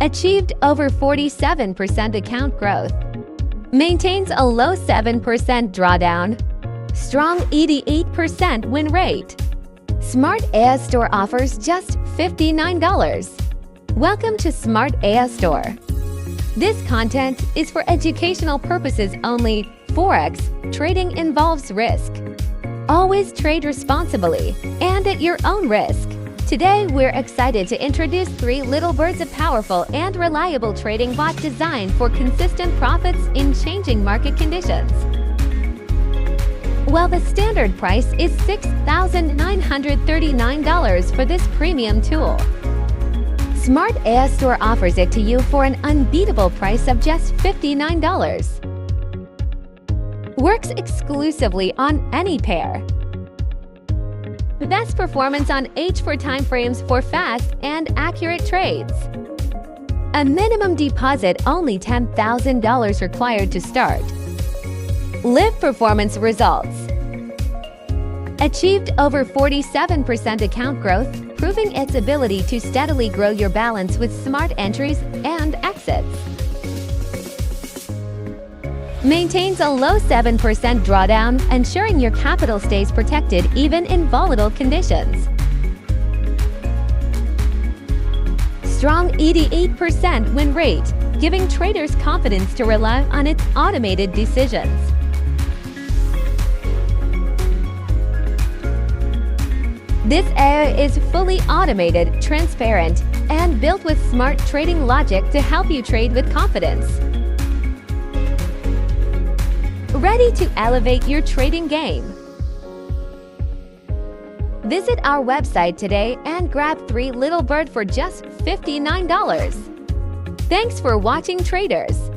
Achieved over 47% account growth. Maintains a low 7% drawdown. Strong 88% win rate. Smart AI Store offers just $59. Welcome to Smart AI Store. This content is for educational purposes only. Forex trading involves risk. Always trade responsibly and at your own risk. Today, we're excited to introduce 3 Little Birds, a powerful and reliable trading bot designed for consistent profits in changing market conditions. While the standard price is $6,939 for this premium tool, Smart AI Store offers it to you for an unbeatable price of just $59. Works exclusively on any pair. Best performance on H4 timeframes for fast and accurate trades. A minimum deposit only $10,000 required to start. Live performance results. Achieved over 47% account growth, proving its ability to steadily grow your balance with smart entries and exits. Maintains a low 7% drawdown, ensuring your capital stays protected even in volatile conditions. Strong 88% win rate, giving traders confidence to rely on its automated decisions. This AI is fully automated, transparent, and built with smart trading logic to help you trade with confidence. Ready to elevate your trading game? Visit our website today and grab 3 Little Bird for just $59. Thanks for watching, traders.